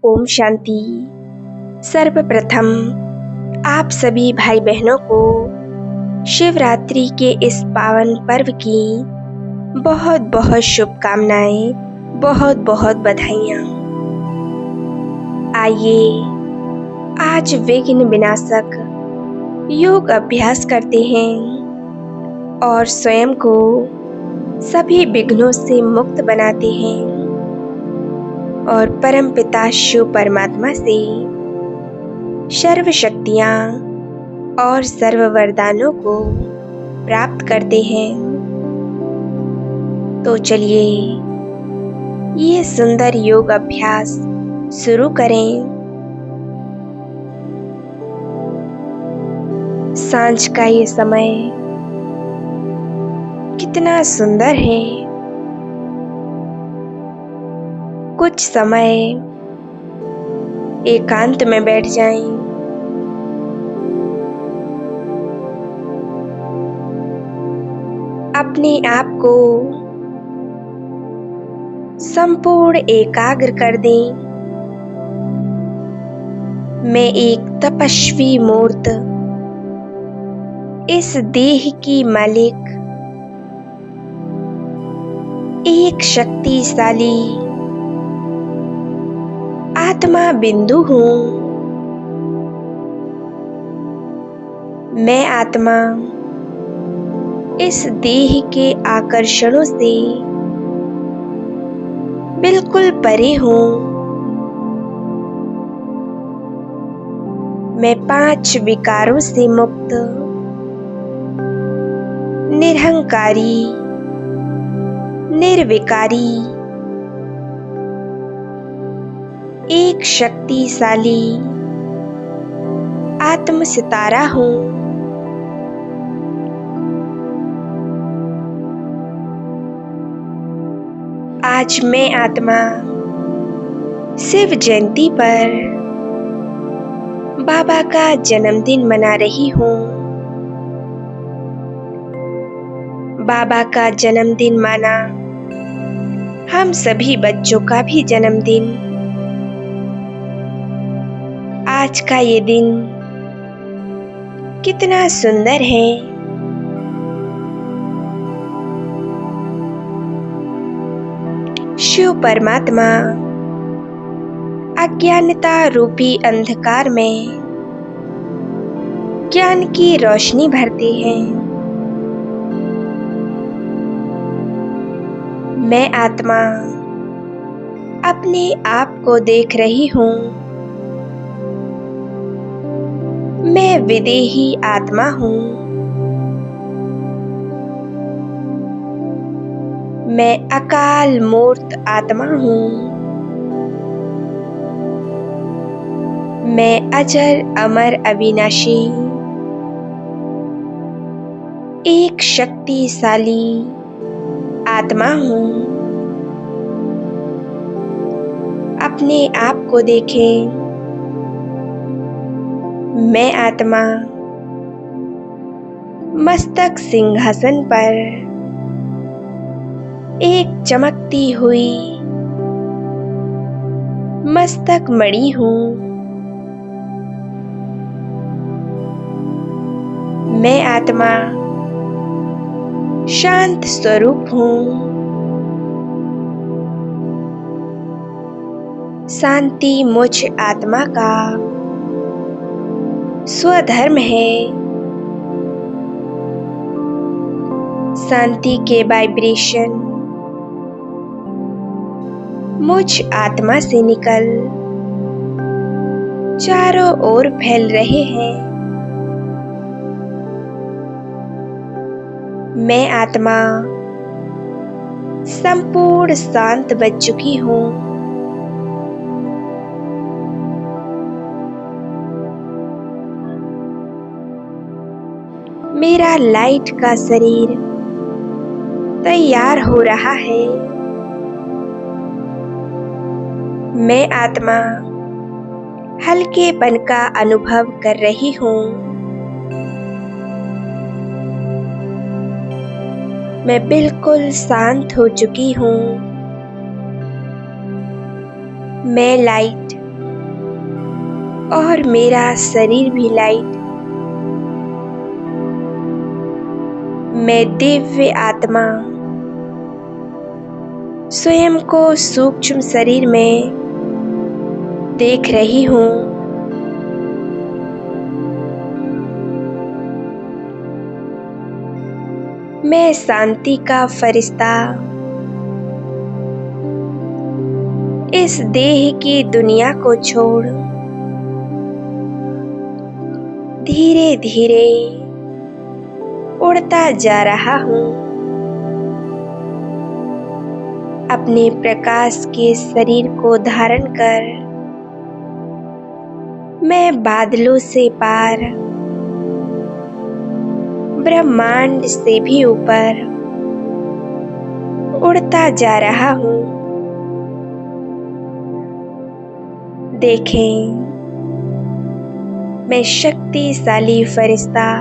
ओम शांति। सर्वप्रथम आप सभी भाई बहनों को शिवरात्रि के इस पावन पर्व की बहुत बहुत शुभकामनाएं, बहुत बहुत बधाइयाँ। आइए आज विघ्न विनाशक योग अभ्यास करते हैं और स्वयं को सभी विघ्नों से मुक्त बनाते हैं और परमपिता शिव परमात्मा से सर्व शक्तियाँ और सर्व वरदानों को प्राप्त करते हैं। तो चलिए ये सुंदर योग अभ्यास शुरू करें। सांझ का ये समय कितना सुंदर है। कुछ समय एकांत में बैठ जाएं। अपने आप को संपूर्ण एकाग्र कर दें। मैं एक तपस्वी मूर्त इस देह की मालिक, एक शक्तिशाली आत्मा बिंदु हूँ। मैं आत्मा इस देह के आकर्षणों से बिल्कुल परे हूँ। मैं 5 विकारों से मुक्त, निरहंकारी, निर्विकारी, एक शक्तिशाली आत्म सितारा हूँ। आज मैं आत्मा शिव जयंती पर बाबा का जन्मदिन मना रही हूँ। बाबा का जन्मदिन माना हम सभी बच्चों का भी जन्मदिन। आज का ये दिन कितना सुंदर है। शिव परमात्मा अज्ञानता रूपी अंधकार में ज्ञान की रोशनी भरते हैं। मैं आत्मा अपने आप को देख रही हूँ। मैं विदेही आत्मा हूँ। मैं अकाल मूर्त आत्मा हूँ। मैं अजर अमर अविनाशी एक शक्तिशाली आत्मा हूँ। अपने आप को देखें। मैं आत्मा मस्तक सिंहासन पर एक चमकती हुई मस्तक मणि हूँ। मैं आत्मा शांत स्वरूप हूँ। शांति मुझ आत्मा का स्वधर्म है। शांति के वाइब्रेशन मुझ आत्मा से निकल चारों ओर फैल रहे हैं। मैं आत्मा संपूर्ण शांत बन चुकी हूँ। मेरा लाइट का शरीर तैयार हो रहा है। मैं आत्मा हल्केपन का अनुभव कर रही हूँ। मैं बिल्कुल शांत हो चुकी हूँ। मैं लाइट और मेरा शरीर भी लाइट। मैं दिव्य आत्मा स्वयं को सूक्ष्म शरीर में देख रही हूँ। मैं शांति का फरिश्ता इस देह की दुनिया को छोड़ धीरे धीरे उड़ता जा रहा हूँ। अपने प्रकाश के शरीर को धारण कर मैं बादलों से पार, ब्रह्मांड से भी ऊपर उड़ता जा रहा हूँ। देखें, मैं शक्तिशाली फरिश्ता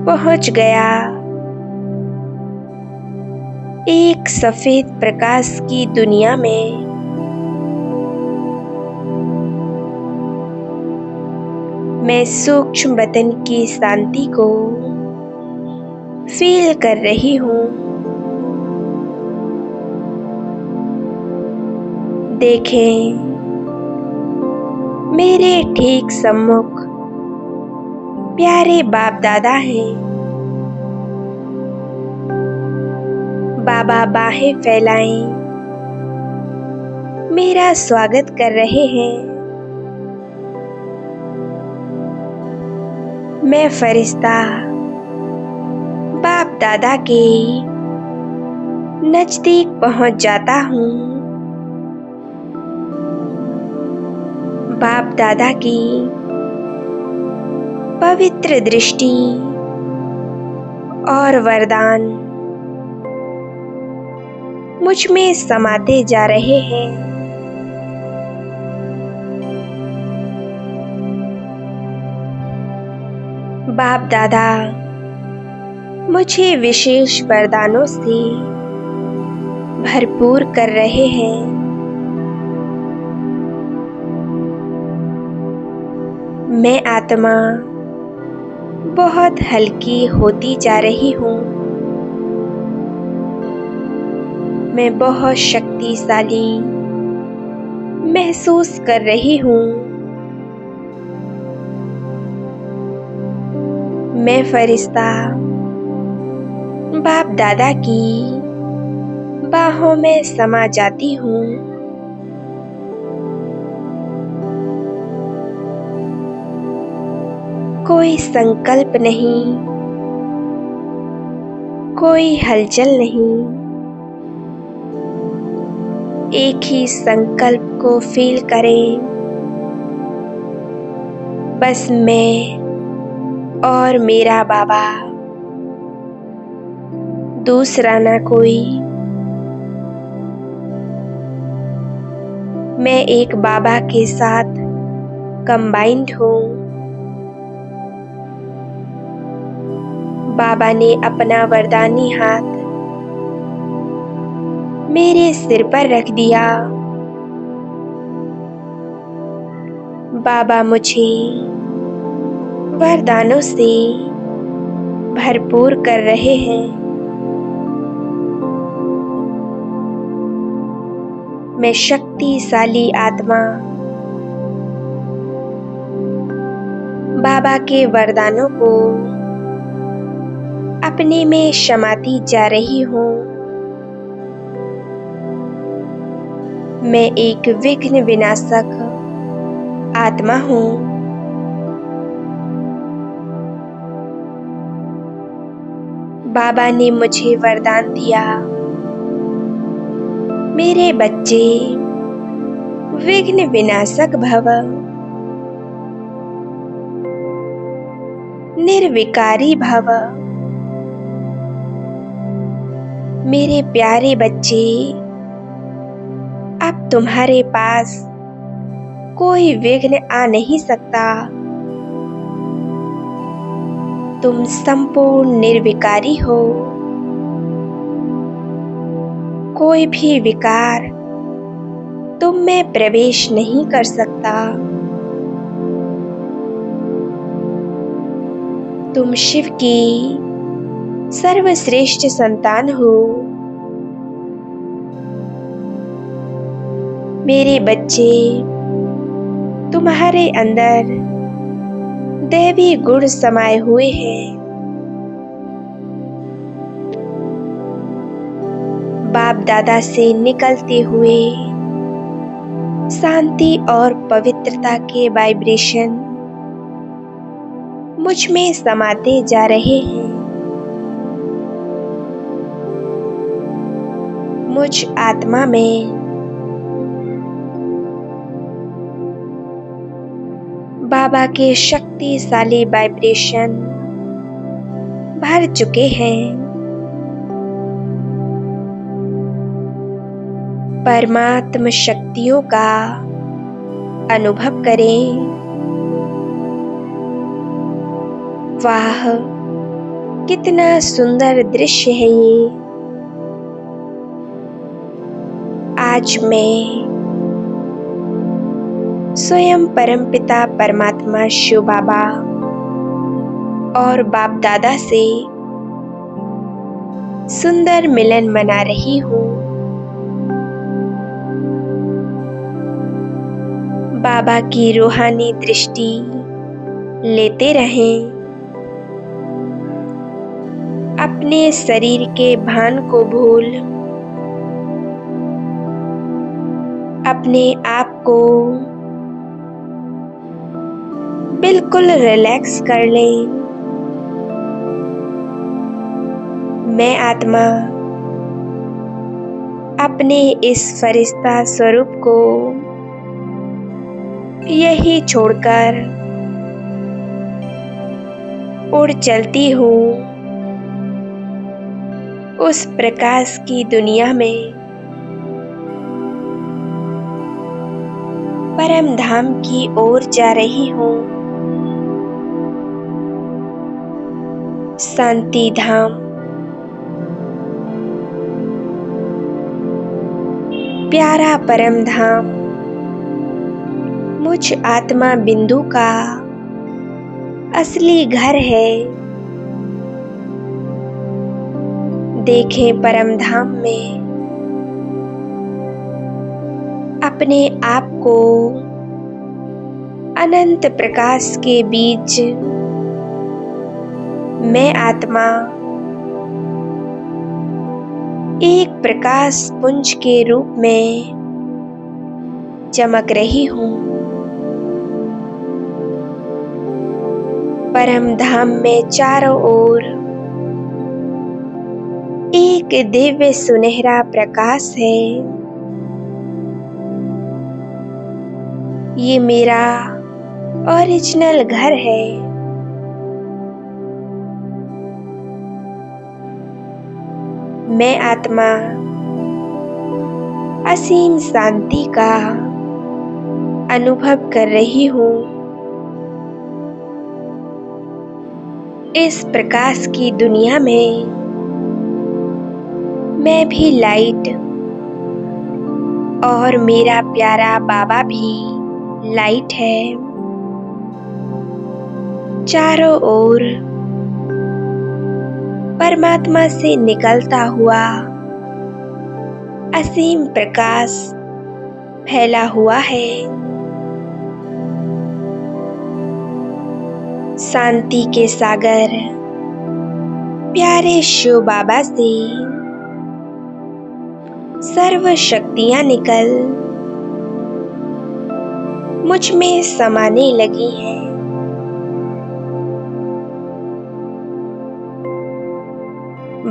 पहुंच गया एक सफेद प्रकाश की दुनिया में। मैं सूक्ष्म बदन की शांति को फील कर रही हूँ। देखें, मेरे ठीक सम्मुख प्यारे बाप दादा हैं। बाबा बाहें फैलाएं मेरा स्वागत कर रहे हैं। मैं फरिश्ता बाप दादा के नजदीक पहुंच जाता हूँ। बाप दादा की पवित्र दृष्टि और वरदान मुझ में समाते जा रहे हैं। बाप दादा मुझे विशेष वरदानों से भरपूर कर रहे हैं। मैं आत्मा बहुत हल्की होती जा रही हूँ। मैं बहुत शक्तिशाली महसूस कर रही हूँ। मैं फरिश्ता बाप दादा की बाहों में समा जाती हूँ। कोई संकल्प नहीं, कोई हलचल नहीं। एक ही संकल्प को फील करें, बस मैं और मेरा बाबा, दूसरा ना कोई। मैं एक बाबा के साथ कंबाइंड हूँ। बाबा ने अपना वरदानी हाथ मेरे सिर पर रख दिया। बाबा मुझे वरदानों से भरपूर कर रहे हैं। मैं शक्तिशाली आत्मा बाबा के वरदानों को अपने में समाती जा रही हूँ। मैं एक विघ्न विनाशक आत्मा हूँ। बाबा ने मुझे वरदान दिया, मेरे बच्चे विघ्न विनाशक भव, निर्विकारी भव। मेरे प्यारे बच्चे, अब तुम्हारे पास कोई विघ्न आ नहीं सकता। तुम संपूर्ण निर्विकारी हो। कोई भी विकार तुम में प्रवेश नहीं कर सकता। तुम शिव की सर्वश्रेष्ठ संतान हो। मेरे बच्चे, तुम्हारे अंदर दैवी गुण समाये हुए हैं। बाप दादा से निकलते हुए शांति और पवित्रता के वाइब्रेशन मुझ में समाते जा रहे हैं। मुझ आत्मा में बाबा के शक्तिशाली वाइब्रेशन भर चुके हैं। परमात्म शक्तियों का अनुभव करें। वाह, कितना सुंदर दृश्य है ये। आज मैं स्वयं परमपिता परमात्मा शिव बाबा और बाप दादा से सुंदर मिलन मना रही हूँ। बाबा की रूहानी दृष्टि लेते रहें। अपने शरीर के भान को भूल अपने आप को बिल्कुल रिलैक्स कर लें। मैं आत्मा अपने इस फरिश्ता स्वरूप को यही छोड़कर उड़ चलती हूँ उस प्रकाश की दुनिया में, परम धाम की ओर जा रही हूँ। शांति धाम, प्यारा परम धाम मुझ आत्मा बिंदु का असली घर है। देखें परम धाम में अपने आप को अनंत प्रकाश के बीच। मैं आत्मा एक प्रकाश पुंज के रूप में चमक रही हूँ। परम धाम में चारों ओर एक दिव्य सुनहरा प्रकाश है। ये मेरा ओरिजिनल घर है। मैं आत्मा असीम शांति का अनुभव कर रही हूँ। इस प्रकाश की दुनिया में मैं भी लाइट और मेरा प्यारा बाबा भी लाइट है। चारों ओर परमात्मा से निकलता हुआ असीम प्रकाश फैला हुआ है। शांति के सागर प्यारे शिव बाबा से सर्व शक्तियां निकल मुझ में समाने लगी हैं।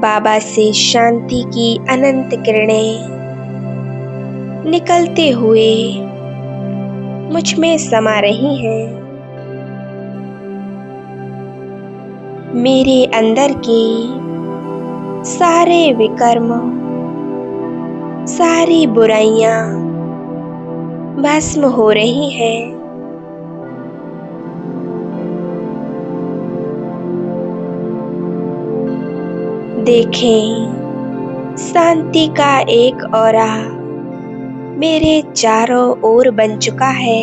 बाबा से शांति की अनंत किरणें निकलते हुए मुझ में समा रही हैं। मेरे अंदर के सारे विकर्म, सारी बुराइयां भस्म हो रही हैं। देखें, शांति का एक ऑरा मेरे चारों ओर बन चुका है।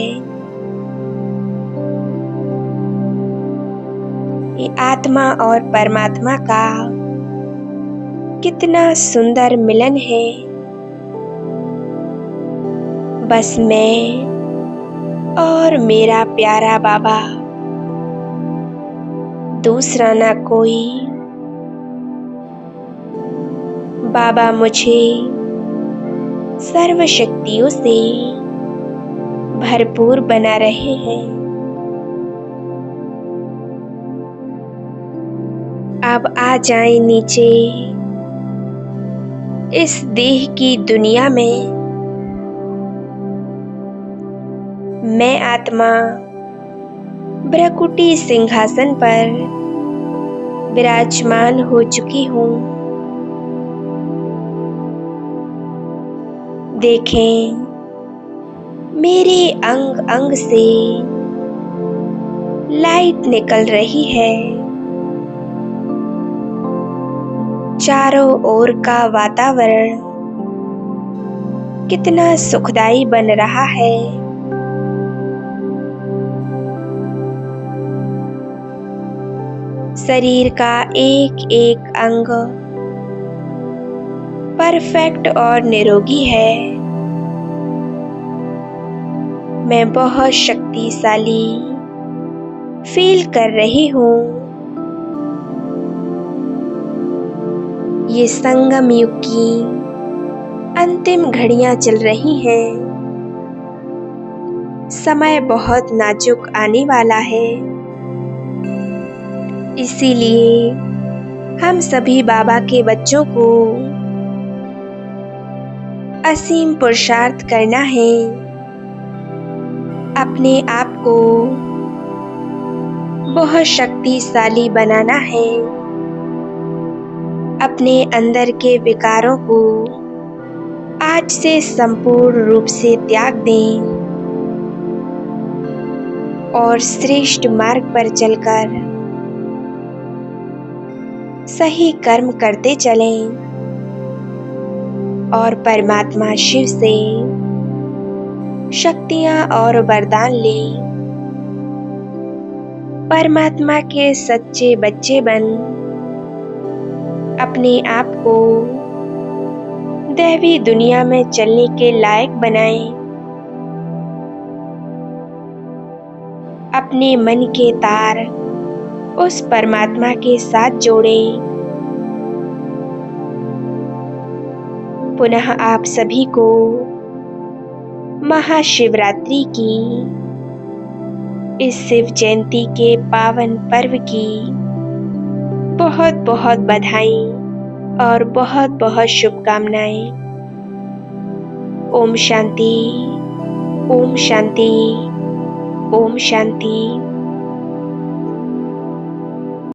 ये आत्मा और परमात्मा का कितना सुंदर मिलन है। बस मैं और मेरा प्यारा बाबा, दूसरा ना कोई। बाबा मुझे सर्व शक्तियों से भरपूर बना रहे हैं। अब आ जाएं नीचे इस देह की दुनिया में। मैं आत्मा भ्रकुटी सिंहासन पर विराजमान हो चुकी हूँ। देखें, मेरे अंग अंग से लाइट निकल रही है। चारों ओर का वातावरण कितना सुखदाई बन रहा है। शरीर का एक एक अंग परफेक्ट और निरोगी है। मैं बहुत शक्तिशाली फील कर रही हूँ। ये संगम युग की अंतिम घड़ियां चल रही हैं। समय बहुत नाजुक आने वाला है। इसीलिए हम सभी बाबा के बच्चों को असीम पुरुषार्थ करना है। अपने आप को बहुत शक्तिशाली बनाना है। अपने अंदर के विकारों को आज से संपूर्ण रूप से त्याग दें और श्रेष्ठ मार्ग पर चलकर सही कर्म करते चलें और परमात्मा शिव से शक्तियां और वरदान लें। परमात्मा के सच्चे बच्चे बन अपने आप को दैवी दुनिया में चलने के लायक बनाएं। अपने मन के तार उस परमात्मा के साथ जोड़ें। पुनः आप सभी को महाशिवरात्रि की इस शिव जयंती के पावन पर्व की बहुत बहुत बधाई और बहुत बहुत शुभकामनाएं। ओम शांति, ओम शांति, ओम शांति।